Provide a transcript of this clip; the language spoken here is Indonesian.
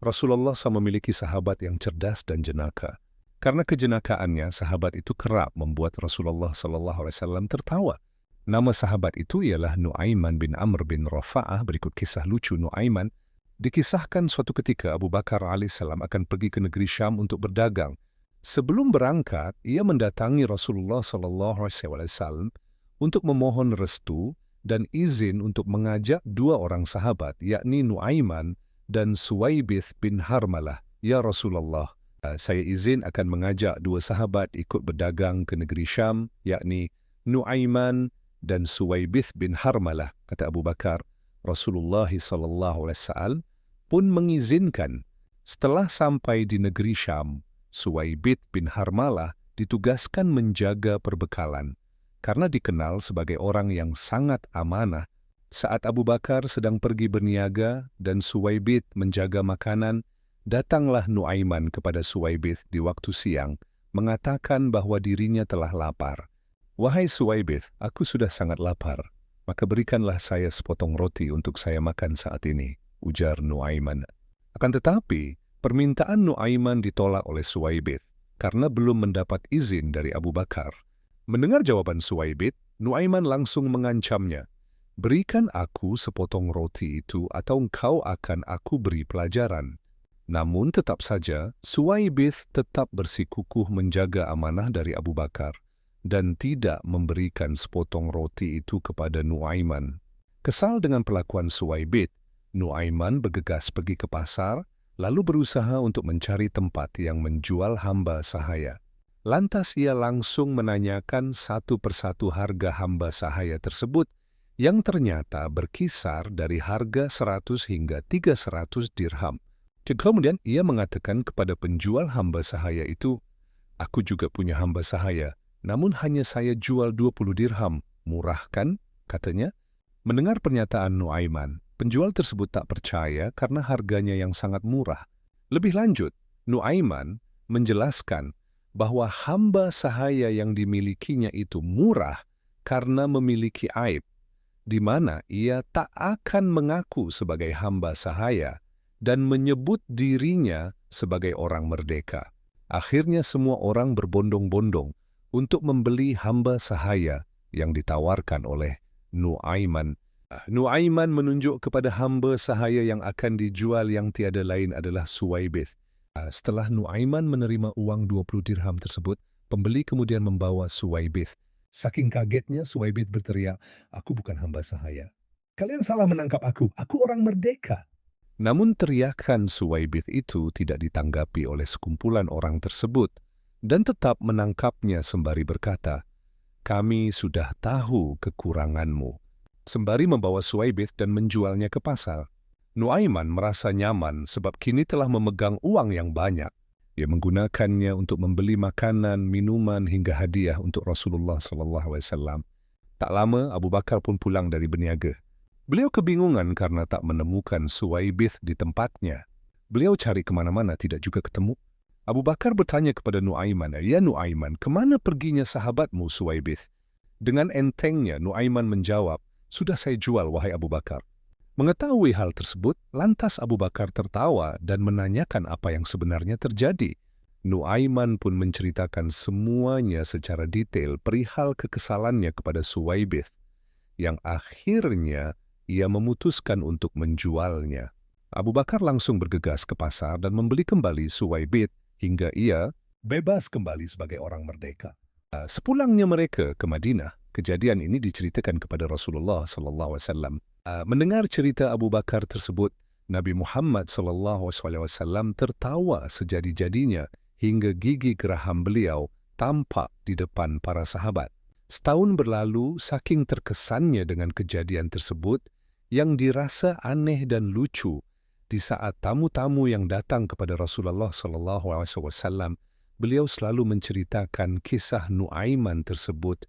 Rasulullah SAW memiliki sahabat yang cerdas dan jenaka. Karena kejenakaannya, sahabat itu kerap membuat Rasulullah SAW tertawa. Nama sahabat itu ialah Nu'aiman bin Amr bin Rafa'ah. Berikut kisah lucu Nu'aiman. Dikisahkan suatu ketika Abu Bakar AS akan pergi ke negeri Syam untuk berdagang. Sebelum berangkat, ia mendatangi Rasulullah SAW untuk memohon restu dan izin untuk mengajak dua orang sahabat, yakni Nu'aiman dan Suwaibith bin Harmalah. Ya Rasulullah, saya izin akan mengajak dua sahabat ikut berdagang ke negeri Syam, yakni Nu'aiman dan Suwaibith bin Harmalah, kata Abu Bakar. Rasulullah SAW pun mengizinkan. Setelah sampai di negeri Syam, Suwaibith bin Harmalah ditugaskan menjaga perbekalan, karena dikenal sebagai orang yang sangat amanah. Saat Abu Bakar sedang pergi berniaga dan Suwaibith menjaga makanan, datanglah Nu'aiman kepada Suwaibith di waktu siang, mengatakan bahwa dirinya telah lapar. Wahai Suwaibith, aku sudah sangat lapar, maka berikanlah saya sepotong roti untuk saya makan saat ini, ujar Nu'aiman. Akan tetapi, permintaan Nu'aiman ditolak oleh Suwaibith, karena belum mendapat izin dari Abu Bakar. Mendengar jawaban Suwaibith, Nu'aiman langsung mengancamnya, "Berikan aku sepotong roti itu atau engkau akan aku beri pelajaran." Namun tetap saja, Suwaibith tetap bersikukuh menjaga amanah dari Abu Bakar dan tidak memberikan sepotong roti itu kepada Nu'aiman. Kesal dengan perlakuan Suwaibith, Nu'aiman bergegas pergi ke pasar, lalu berusaha untuk mencari tempat yang menjual hamba sahaya. Lantas ia langsung menanyakan satu persatu harga hamba sahaya tersebut, yang ternyata berkisar dari harga 100 hingga 300 dirham. Kemudian ia mengatakan kepada penjual hamba sahaya itu, "Aku juga punya hamba sahaya, namun hanya saya jual 20 dirham. Murah kan?" katanya. Mendengar pernyataan Nu'aiman, penjual tersebut tak percaya karena harganya yang sangat murah. Lebih lanjut, Nu'aiman menjelaskan bahwa hamba sahaya yang dimilikinya itu murah karena memiliki aib, di mana ia tak akan mengaku sebagai hamba sahaya dan menyebut dirinya sebagai orang merdeka. Akhirnya semua orang berbondong-bondong untuk membeli hamba sahaya yang ditawarkan oleh Nu'aiman. Nu'aiman menunjuk kepada hamba sahaya yang akan dijual yang tiada lain adalah Suwaibith. Setelah Nu'aiman menerima uang 20 dirham tersebut, pembeli kemudian membawa Suwaibith. Saking kagetnya, Suwaibith berteriak, "Aku bukan hamba sahaya. Kalian salah menangkap aku orang merdeka." Namun teriakan Suwaibith itu tidak ditanggapi oleh sekumpulan orang tersebut, dan tetap menangkapnya sembari berkata, "Kami sudah tahu kekuranganmu," sembari membawa Suwaibith dan menjualnya ke pasar. Nu'aiman merasa nyaman sebab kini telah memegang uang yang banyak. Ia menggunakannya untuk membeli makanan, minuman hingga hadiah untuk Rasulullah SAW. Tak lama Abu Bakar pun pulang dari berniaga. Beliau kebingungan karena tak menemukan Suwaibith di tempatnya. Beliau cari kemana-mana tidak juga ketemu. Abu Bakar bertanya kepada Nu'aiman, "Ya Nu'aiman, kemana perginya sahabatmu Suwaibith?" Dengan entengnya Nu'aiman menjawab, "Sudah saya jual, wahai Abu Bakar." Mengetahui hal tersebut, lantas Abu Bakar tertawa dan menanyakan apa yang sebenarnya terjadi. Nu'aiman pun menceritakan semuanya secara detail perihal kekesalannya kepada Suwaibith, yang akhirnya ia memutuskan untuk menjualnya. Abu Bakar langsung bergegas ke pasar dan membeli kembali Suwaibith hingga ia bebas kembali sebagai orang merdeka. Sepulangnya mereka ke Madinah, kejadian ini diceritakan kepada Rasulullah SAW. Mendengar cerita Abu Bakar tersebut, Nabi Muhammad SAW tertawa sejadi-jadinya hingga gigi geraham beliau tampak di depan para sahabat. Setahun berlalu, saking terkesannya dengan kejadian tersebut yang dirasa aneh dan lucu, di saat tamu-tamu yang datang kepada Rasulullah SAW, beliau selalu menceritakan kisah Nu'aiman tersebut